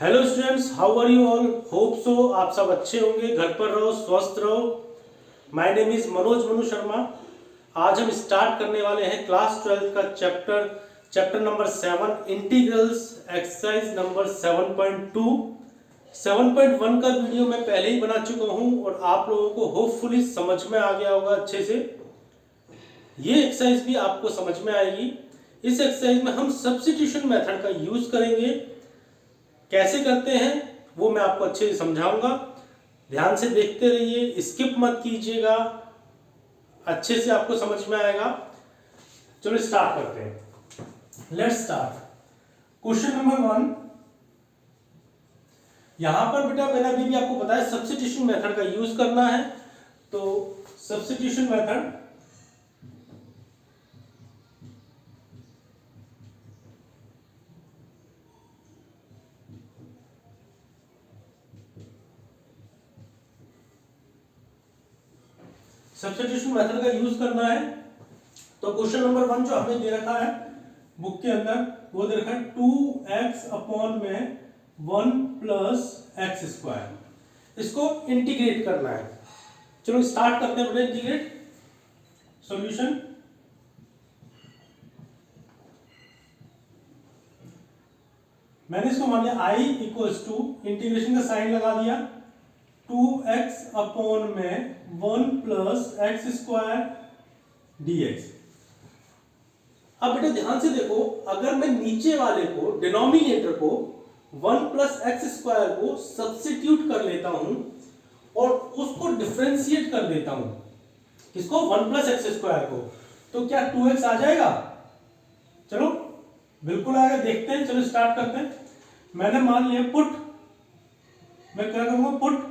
Hello students, how are you all? Hope so आप सब अच्छे होंगे, घर पर रहो, स्वस्थ रहो। My name is Manoj Manu Sharma. आज हम स्टार्ट करने वाले हैं क्लास 12 का chapter number 7 integrals, exercise number 7.2। 7.1 का वीडियो मैं पहले ही बना चुका हूं और आप लोगों को होपफुली समझ में आ गया होगा अच्छे से। ये एक्सरसाइज भी आपको समझ में आएगी। इस एक्सरसाइज में हम सब्स्टिट्यूशन मेथड का यूज करेंगे। कैसे करते हैं वो मैं आपको अच्छे से समझाऊंगा। ध्यान से देखते रहिए, स्किप मत कीजिएगा, अच्छे से आपको समझ में आएगा। चलो स्टार्ट करते हैं। Let's start. Question number 1। यहां पर बेटा मैंने अभी भी आपको बताया सब्स्टिट्यूशन मेथड का यूज करना है। तो सब्स्टिट्यूशन मेथड, सब्स्टिट्यूशन मेथड का यूज करना है। तो क्वेश्चन नंबर 1 जो हमें दे रखा है बुक के अंदर, वो दे रखा है 2x अपॉन में 1 प्लस एक्स स्क्वायर। इसको इंटीग्रेट करना है। चलो स्टार्ट करते हैं बेटा इंटीग्रेट। सॉल्यूशन, मैंने इसको मान लिया i इक्वल्स टू, इंटीग्रेशन का साइन लगा दिया, 2x अपॉन में 1 प्लस एक्स स्क्वायर dx। अब बेटा ध्यान से देखो, अगर मैं नीचे वाले को, डिनोमिनेटर को 1 प्लस एक्स स्क्वायर को सब्स्टिट्यूट कर लेता हूं और उसको डिफरेंशिएट कर देता हूं, किसको? 1 प्लस एक्स स्क्वायर को, तो क्या 2x आ जाएगा? चलो बिल्कुल आएगा, देखते हैं। चलो स्टार्ट करते हैं। मैंने मान लिया पुट, मैं क्या करूंगा, put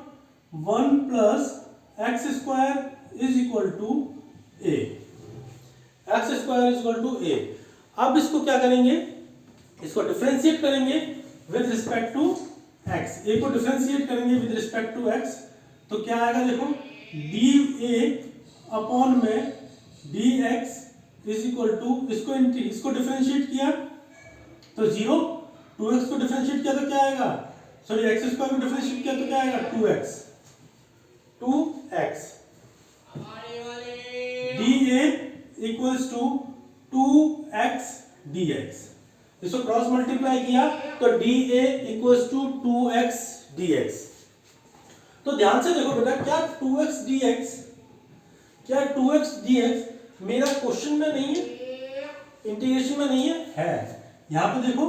1 plus x square is equal to a, x square is equal to a. अब इसको क्या करेंगे, इसको डिफरेंशिएट करेंगे with respect to x. A को डिफरेंशिएट करेंगे विद रिस्पेक्ट टू एक्स, तो क्या आएगा देखो, डी ए अपॉन में D X is equal to, इसको डिफरेंशिएट किया तो 0, 2x को डिफरेंशिएट किया तो क्या आएगा, सॉरी एक्स स्क्वायर को डिफरेंशिएट किया तो क्या आएगा, 2x dA equals to 2x dx। इसको क्रॉस मल्टीप्लाई किया तो dA equals to 2x dx। तो ध्यान से देखो बेटा, क्या 2x dx मेरा क्वेश्चन में नहीं है, इंटीग्रेशन में नहीं है। यहां पे देखो,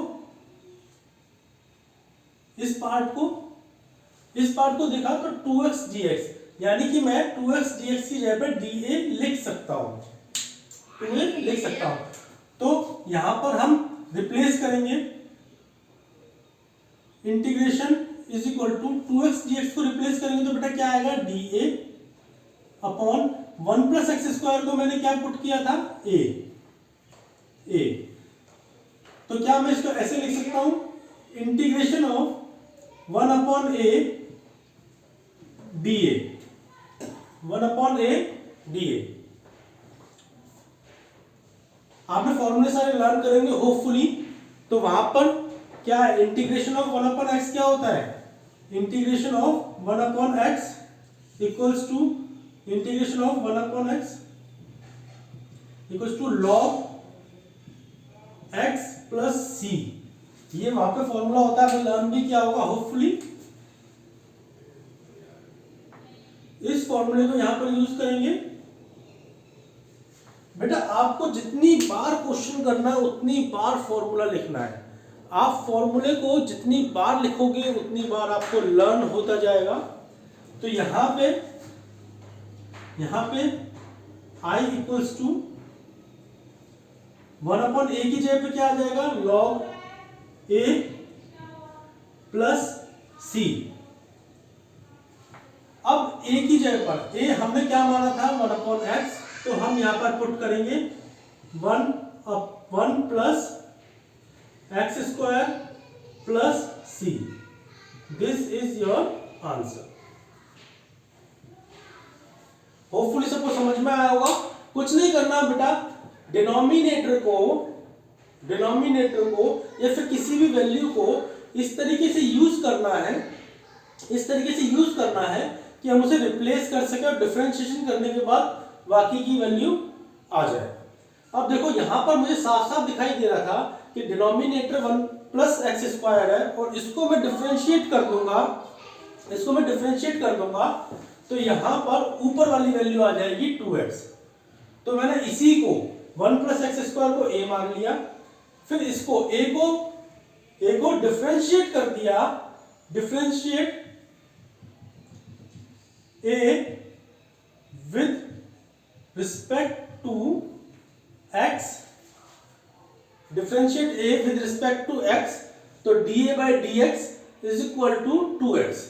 इस पार्ट को देखा तो 2x dx, यानी कि मैं 2x dx की जगह पर dA लिख सकता हूं, 2A लिख सकता हूं। तो यहां पर हम रिप्लेस करेंगे, integration is equal to 2x dx को रिप्लेस करेंगे तो बेटा क्या आएगा, dA upon 1 plus x square को मैंने क्या पुट किया था, a। तो क्या मैं इसको ऐसे लिख सकता हूं, integration of 1 upon a dA, 1 upon a dA। आपने फॉर्मूले सारे लर्न करेंगे होपफुली। तो वहां पर क्या है, इंटीग्रेशन ऑफ 1 अपॉन x क्या होता है, integration of 1 upon x equals to, integration of 1 upon x equals to log x plus c। ये वहां पे फॉर्मूला होता है, लर्न भी किया होगा होपफुली। इस फॉर्मूले को यहां पर यूज करेंगे। बेटा आपको जितनी बार क्वेश्चन करना है उतनी बार फॉर्मूला लिखना है। आप फॉर्मूले को जितनी बार लिखोगे उतनी बार आपको लर्न होता जाएगा। तो यहां पे i equals to 1 upon a की जगह पे क्या आ जाएगा, log a प्लस c। अब a की जगह पर, a हमने क्या माना था, 1 अपॉन x, तो हम यहां पर पुट करेंगे 1 plus x square plus c। This is your answer. Hopefully सबको समझ में आया होगा। कुछ नहीं करना बेटा, डिनोमिनेटर को या फिर किसी भी वैल्यू को इस तरीके से यूज करना है, इस तरीके से यूज करना है कि हम उसे रिप्लेस कर सके और डिफरेंशिएशन करने के बाद बाकी की वैल्यू आ जाए। अब देखो यहां पर मुझे साफ साफ दिखाई दे रहा था कि डिनोमिनेटर 1 प्लस एक्स स्क्वायर है और इसको मैं डिफरेंशिएट कर दूंगा, इसको मैं डिफरेंशिएट कर दूंगा तो यहां पर ऊपर वाली वैल्यू आ जाएगी 2x। तो मैंने इसी को 1 प्लस एक्स स्क्वायर को a मान लिया, फिर इसको a को डिफरेंशिएट कर दिया, differentiate a with respect to x, differentiate a with respect to x, तो dA by dx is equal to 2x,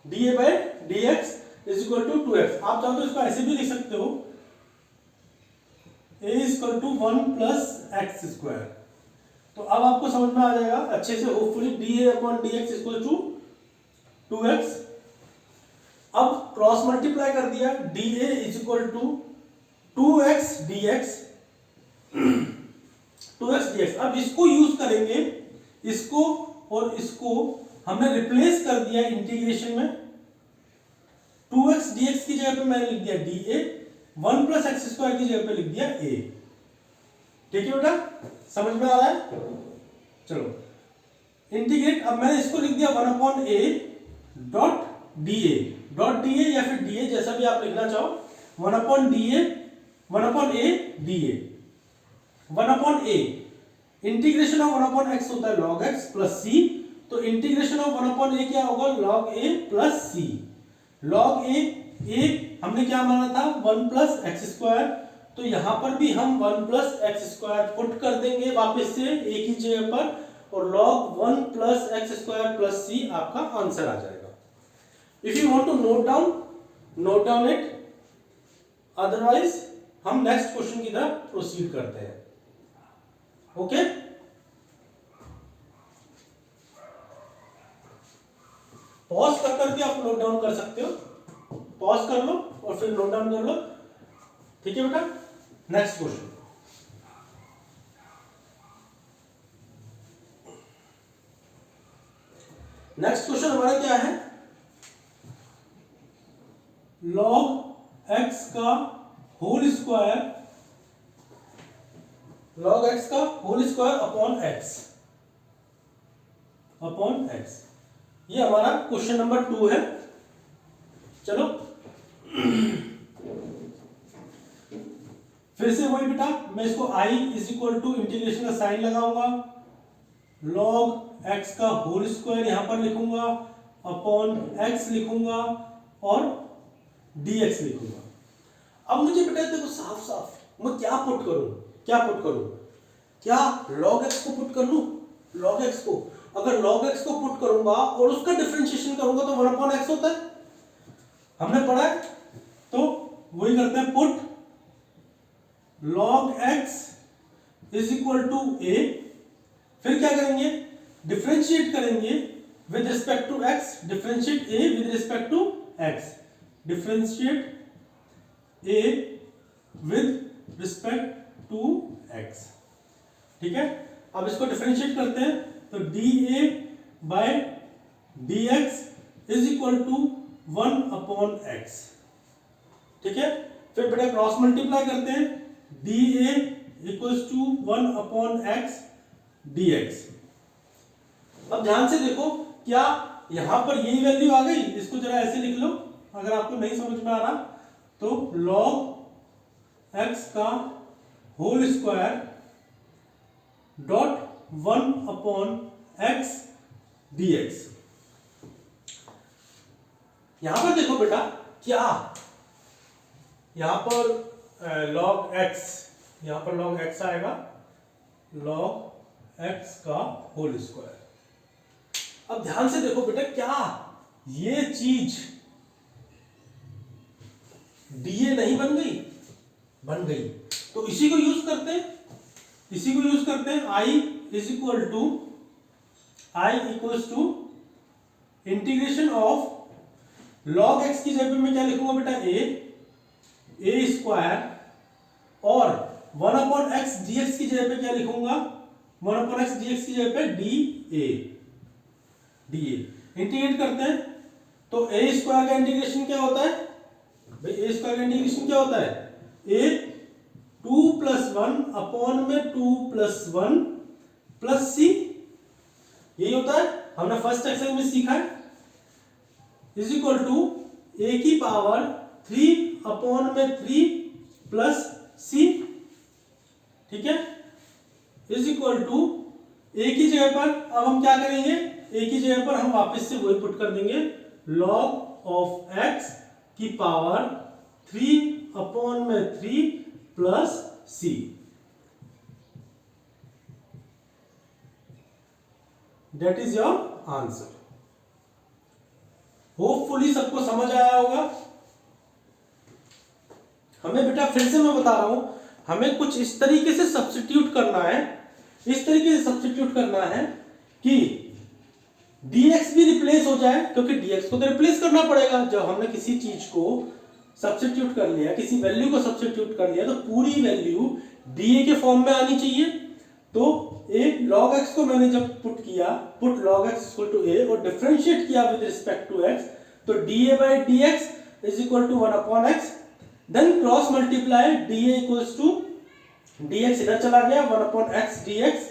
dA by dx is equal to 2x। आप चाहो तो इसको ऐसे भी लिख सकते हो, a is equal to 1 plus x square. तो अब आपको समझ में आ जाएगा अच्छे से hopefully, dA upon dx equal to 2x। अब क्रॉस मल्टीप्लाई कर दिया, dA is equal to 2x dx, 2x dx। अब इसको यूज करेंगे, इसको और इसको हमने रिप्लेस कर दिया इंटीग्रेशन में, 2x dx की जगह पे मैंने लिख दिया dA, 1 प्लस एक्स स्क्वायर की जगह पे लिख दिया a। ठीक है बेटा, समझ में आ रहा है? चलो इंटीग्रेट, अब मैंने इसको लिख दिया 1 upon a dot dA, dot dA या फिर dA जैसा भी आप लिखना चाहो, 1 upon dA, 1 upon a dA, 1 upon a, integration of 1 upon x होता है log x प्लस c, तो इंटीग्रेशन ऑफ 1 अपॉन a क्या होगा, log a plus c। log a हमने क्या माना था 1 प्लस एक्स स्क्वायर, तो यहां पर भी हम 1 प्लस एक्स स्क्वायर पुट कर देंगे वापस से a की जगह पर, और log 1 plus x square plus c आपका आंसर आ जाएगा। If you want to note down it, otherwise हम नेक्स्ट क्वेश्चन की तरफ प्रोसीड करते हैं। ओके, पॉज कर करके आप नोट डाउन कर सकते हो, पॉज कर लो और फिर नोट डाउन कर लो। ठीक है बेटा, नेक्स्ट क्वेश्चन। नेक्स्ट क्वेश्चन हमारा क्या है, log x का होल स्क्वायर, log x का होल स्क्वायर अपॉन x, ये हमारा क्वेश्चन नंबर 2 है। चलो फिर से वही बेटा, मैं इसको i is equal to integration का साइन लगाऊंगा, log x का होल स्क्वायर यहां पर लिखूंगा, अपॉन x लिखूंगा और dx लिखूंगा। अब मुझे बेटा देखो साफ साफ मैं क्या पुट करूं, क्या log x को पुट कर लूं, log x को, अगर log x को पुट करूंगा और उसका डिफरेंशिएशन करूंगा तो 1 अपॉन x होता है, हमने पढ़ा है, तो वही करते हैं, put log x is equal to a, फिर क्या करेंगे, डिफरेंशिएट करेंगे with respect to x, differentiate a with respect to x, differentiate a with respect to x। ठीक है, अब इसको डिफरेंशिएट करते हैं, तो dA by dx is equal to 1 upon x। ठीक है, फिर बेटा क्रॉस मल्टीप्लाई करते हैं, dA equals to 1 upon x dx। अब ध्यान से देखो, क्या यहां पर यही वैल्यू आ गई, इसको जरा ऐसे लिख लो अगर आपको नहीं समझ में आ रहा, तो log x का whole square dot 1 upon x dx। यहां पर देखो बेटा, क्या यहां पर log x, यहां पर log x आएगा, log x का होल स्क्वायर। अब ध्यान से देखो बेटा, क्या ये चीज dA नहीं बन गई, बन गई, तो इसी को यूज करते हैं, i is equal to integration of log x की जगह पे मैं क्या लिखूंगा बेटा, a स्क्वायर, और 1 अपॉन x dx की जगह पे क्या लिखूंगा, 1 अपॉन x dx की जगह पे dA, डी ए। इंटीग्रेट करते हैं तो ए स्क्वायर का इंटीग्रेशन क्या होता है भाई, ए स्क्वायर का इंटीग्रेशन क्या होता है, ए 2+1 अपॉन में 2+1 प्लस सी, यही होता है, हमने फर्स्ट एक्सरसाइज में सीखा है, इज इक्वल टू ए की पावर 3 अपॉन में 3 प्लस सी, ठीक है, इज इक्वल टू ए की जगह पर अब हम क्या करेंगे, ए की जगह पर हम वापस से वही पुट कर देंगे, लॉग ऑफ एक्स की पावर 3 अपॉन में 3 plus c. That is your answer. Hopefully सबको समझ आया होगा। हमें बेटा फिर से मैं बता रहा हूं, हमें कुछ इस तरीके से सब्स्टिट्यूट करना है, इस तरीके से सब्स्टिट्यूट करना है कि dx भी रिप्लेस हो जाए, क्योंकि dx को तो रिप्लेस करना पड़ेगा। जब हमने किसी चीज को सब्स्टिट्यूट कर लिया, किसी वैल्यू को सब्स्टिट्यूट कर लिया, तो पूरी वैल्यू dA के फॉर्म में आनी चाहिए। तो a log x को मैंने जब पुट किया, put log x equal to a और डिफरेंशिएट किया विद रिस्पेक्ट टू x, तो dA by dx is equal to 1 upon x, then cross multiply dA equals to dx इधर चला गया 1 अपॉन x dx,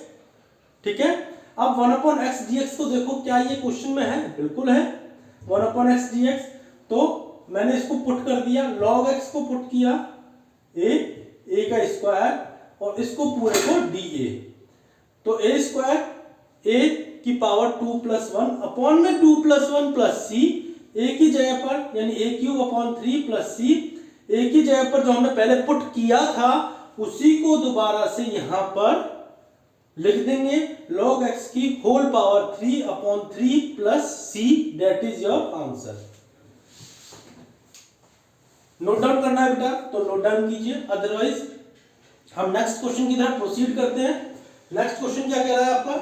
ठीक है। अब 1 अपॉन x dx को देखो, क्या ये क्वेश्चन में है, बिल्कुल है 1 अपॉन x dx। तो मैंने इसको पुट कर दिया, log x को पुट किया a का स्क्वायर और इसको पूरे को dA, तो a स्क्वायर a की पावर 2+1 अपॉन में 2+1 प्लस c, a की जगह पर यानी a cube upon 3 plus c, a की जगह पर जो हमने पहले पुट किया था उसी को दोबारा से यहां पर लिख देंगे, log x की whole power 3 upon 3 plus c, that is your answer. Note down करना है बेटा तो नोट डाउन कीजिए, अदरवाइज हम नेक्स्ट क्वेश्चन की तरफ प्रोसीड करते हैं। नेक्स्ट क्वेश्चन क्या कह रहा है आपका,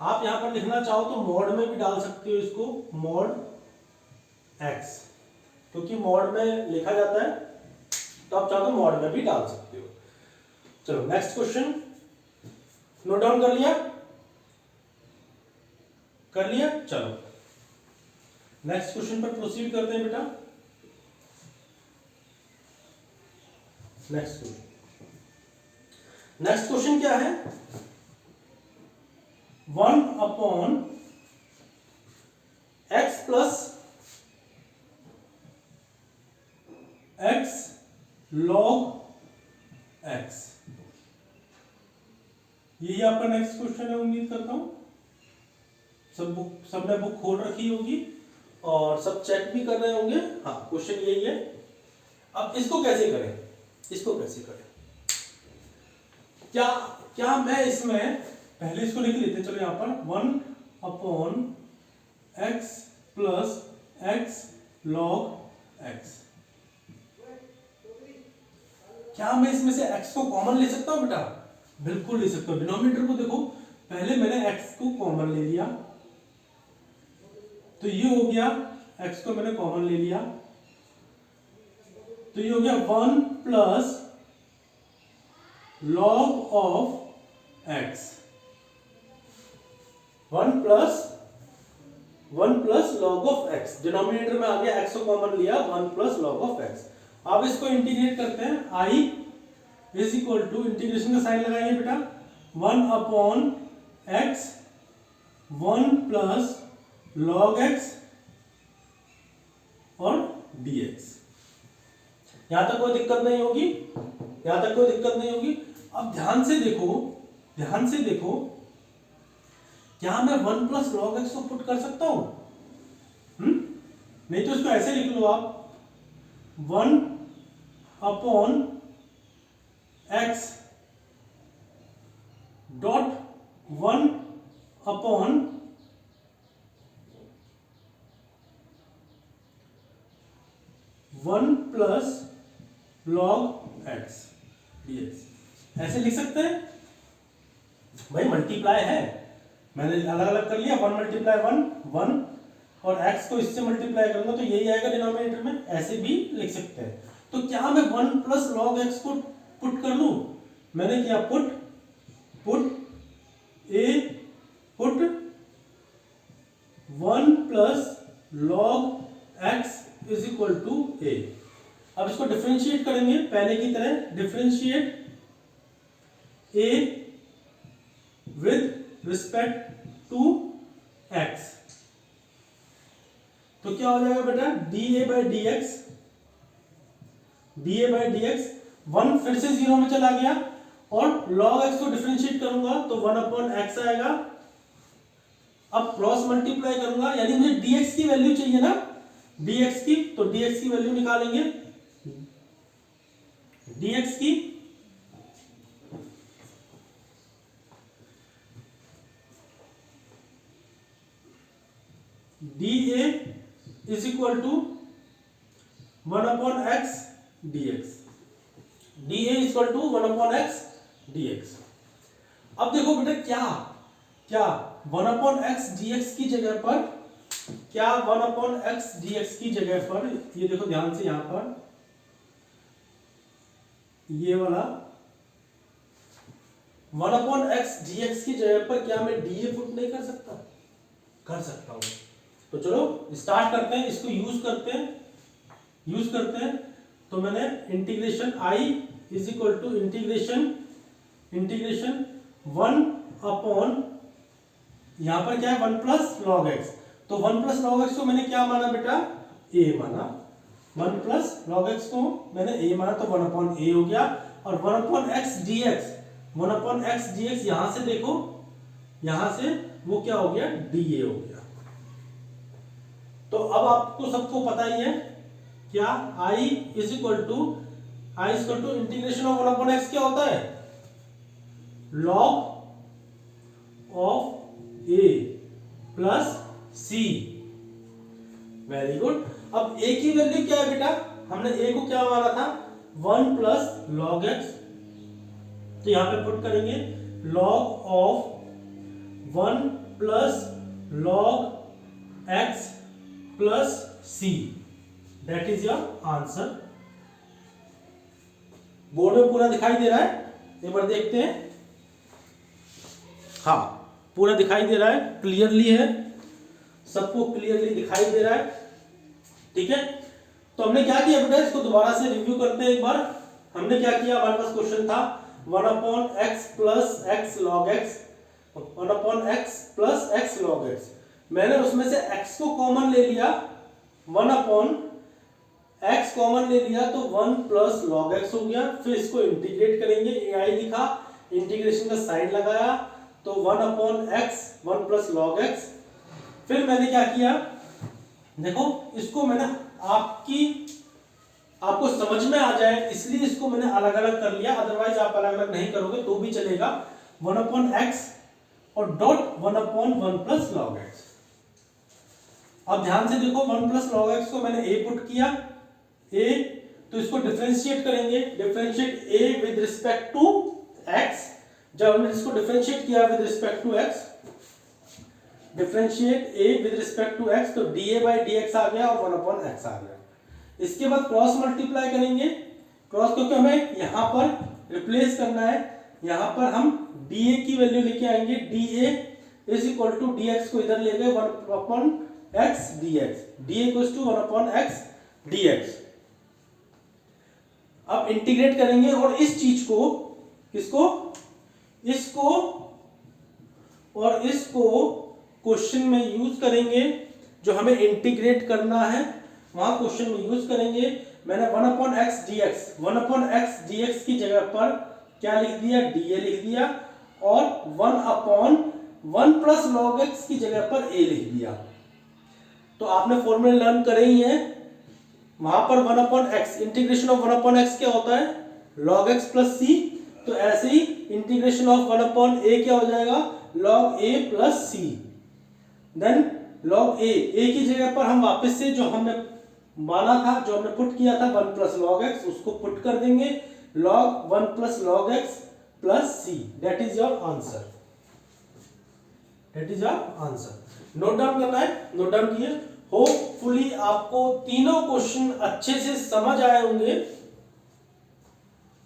आप यहां पर लिखना चाहो तो मॉड में भी डाल सकते हो इसको, मॉड x, क्योंकि मॉड में लिखा जाता है, तो आप चाहो तो मॉड में भी डाल सकते हो। चलो नेक्स्ट क्वेश्चन नोट डाउन कर लिया, कर लिया, चलो नेक्स्ट क्वेश्चन पर प्रोसीड करते हैं बेटा। नेक्स्ट क्वेश्चन क्या है, 1 upon x plus x log x, यही आपका नेक्स्ट क्वेश्चन है, उम्मीद करता हूं सबने बुक खोल रखी होगी और सब चेक भी कर रहे होंगे। हाँ, क्वेश्चन यही है। अब इसको कैसे करें, इसको कैसे करें, क्या मैं इसमें पहले इसको लिख लेते, चलो यहां पर 1 upon x plus x log x, क्या मैं इसमें से x को कॉमन ले सकता हूं बेटा, बिल्कुल ले सकता हूं। डिनोमिनेटर को देखो, पहले मैंने x को कॉमन ले लिया, तो ये हो गया, x को मैंने कॉमन ले लिया, तो ये हो गया 1 plus log of x, 1 plus log of x, denominator में आ गया, x को कॉमन लिया, 1 प्लस log ऑफ x। अब इसको इंटीग्रेट करते हैं, i is equal to, integration का साइन लगाइए बेटा, 1 upon x 1 plus log x और dx। यहां तक कोई दिक्कत नहीं होगी, यहां तक कोई दिक्कत नहीं होगी। अब ध्यान से देखो, ध्यान से देखो, क्या मैं 1 प्लस log x को पुट कर सकता हूं? नहीं तो इसको ऐसे लिख लो आप, 1 upon x dot 1 upon one plus log x dx, ऐसे लिख सकते हैं भाई, मल्टीप्लाई है, मैंने अलग अलग कर लिया, 1 मल्टीप्लाई 1 1 और x को इससे मल्टीप्लाई करूंगा तो यही आएगा डिनोमिनेटर में, ऐसे भी लिख सकते हैं। तो क्या मैं 1 प्लस लॉग एक्स को पुट कर लूं? मैंने किया put a put 1 plus log x is equal to a. अब इसको डिफरेंशिएट करेंगे पहले की तरह, differentiate a with respect to x. तो क्या हो जाएगा बेटा, d a by d x, d a by d x, 1 फिर से 0 में चला गया और log x को डिफरेंशिएट करूंगा तो 1 अपॉन एक्स आएगा। अब क्रॉस मल्टीप्लाई करूंगा, यानी मुझे dx की वैल्यू चाहिए ना, dx की, तो dx की वैल्यू निकालेंगे, dx की dA is equal to 1 upon x dx, dA is equal to 1 upon x dx। अब देखो बेटा क्या 1 अपॉन एक्स dx की जगह पर, क्या 1 अपॉन एक्स dx की जगह पर, ये देखो ध्यान से यहां पर ये वाला 1 अपॉन एक्स dx की जगह पर क्या मैं dA पुट नहीं कर सकता? कर सकता हूं। तो चलो स्टार्ट करते हैं, इसको यूज करते हैं। तो मैंने integration i is equal to integration 1 upon, यहां पर क्या है 1 प्लस लॉग एक्स, तो 1 प्लस लॉग एक्स को मैंने क्या माना बेटा, a माना, 1 प्लस लॉग एक्स को मैंने a माना तो 1 अपॉन a हो गया। और 1 upon x dx, 1 upon x dx यहां से देखो, यहां से वो क्या हो गया, dA हो गया। तो अब आपको सबको पता ही है क्या, i is equal to integration of 1 upon x क्या होता है, log of a plus c। Very good. अब a की वैल्यू क्या है बेटा, हमने a को क्या माना था, 1 प्लस लॉग एक्स, तो यहां पे पुट करेंगे log of 1 plus log x plus c, that is your answer. Board में पूरा दिखाई दे रहा है, एक बार देखते हैं। हाँ, पूरा दिखाई दे रहा है, क्लियरली है, सबको क्लियरली दिखाई दे रहा है, ठीक है। तो हमने क्या किया बेटा, इसको दोबारा से रिव्यू करते हैं एक बार। हमने क्या किया, हमारे पास क्वेश्चन था 1 upon x plus x log x, 1 upon x plus x log x. मैंने उसमें से x को कॉमन ले लिया, 1 अपॉन x कॉमन ले लिया तो 1 प्लस लॉग x हो गया। फिर इसको इंटीग्रेट करेंगे, ai लिखा, इंटीग्रेशन का साइन लगाया तो 1 upon x 1 plus log x। फिर मैंने क्या किया, देखो इसको मैंने आपको समझ में आ जाए इसलिए इसको मैंने अलग अलग कर लिया, अदरवाइज आप अलग अलग नहीं करोगे तो भी चलेगा। 1 अपॉन एक्स और dot 1 upon 1 plus log x. अब ध्यान से देखो, 1 प्लस लॉग एक्स को मैंने a पुट किया, a, तो इसको डिफरेंशिएट करेंगे, differentiate a with respect to x। जब हमने इसको डिफरेंशिएट किया with respect to x, differentiate a with respect to x, तो dA बाई dx आ गया और 1 अपॉन x आ गया। इसके बाद क्रॉस मल्टीप्लाई करेंगे, क्रॉस क्योंकि हमें यहां पर रिप्लेस करना है, यहां पर हम dA की वैल्यू लेके आएंगे, dA is equal to dx को इधर ले गए 1 upon x dx, dA equals to 1 upon x dx। अब इंटीग्रेट करेंगे और इस चीज को, इसको और इसको क्वेश्चन में यूज करेंगे, जो हमें इंटीग्रेट करना है वहां क्वेश्चन में यूज करेंगे। मैंने 1 upon x dx, 1 upon x dx की जगह पर क्या लिख दिया, dA लिख दिया, और 1 अपॉन 1 प्लस लॉग एक्स की जगह पर a लिख दिया। तो आपने फॉर्मूले लर्न करे ही हैं, वहां पर 1 upon x, integration of 1 upon x क्या होता है, log x प्लस c। तो ऐसे ही इंटीग्रेशन ऑफ 1 अपॉन a क्या हो जाएगा, log a plus c। Then log a की जगह पर हम वापस से जो हमने माना था, जो हमने पुट किया था 1 प्लस लॉग एक्स, उसको पुट कर देंगे, log 1 plus log x plus c, that is your answer, that is your answer. Note down करना है, नोट डाउन किए। होपफुली आपको तीनों क्वेश्चन अच्छे से समझ आए होंगे।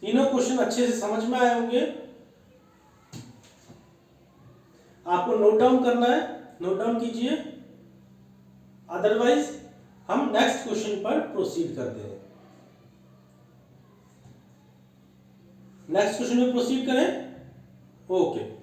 तीनों क्वेश्चन अच्छे से समझ में आए होंगे। आपको नोट डाउन करना है, नोट डाउन कीजिए, अदरवाइज हम नेक्स्ट क्वेश्चन पर प्रोसीड करते हैं। नेक्स्ट क्वेश्चन में प्रोसीड करें। ओके।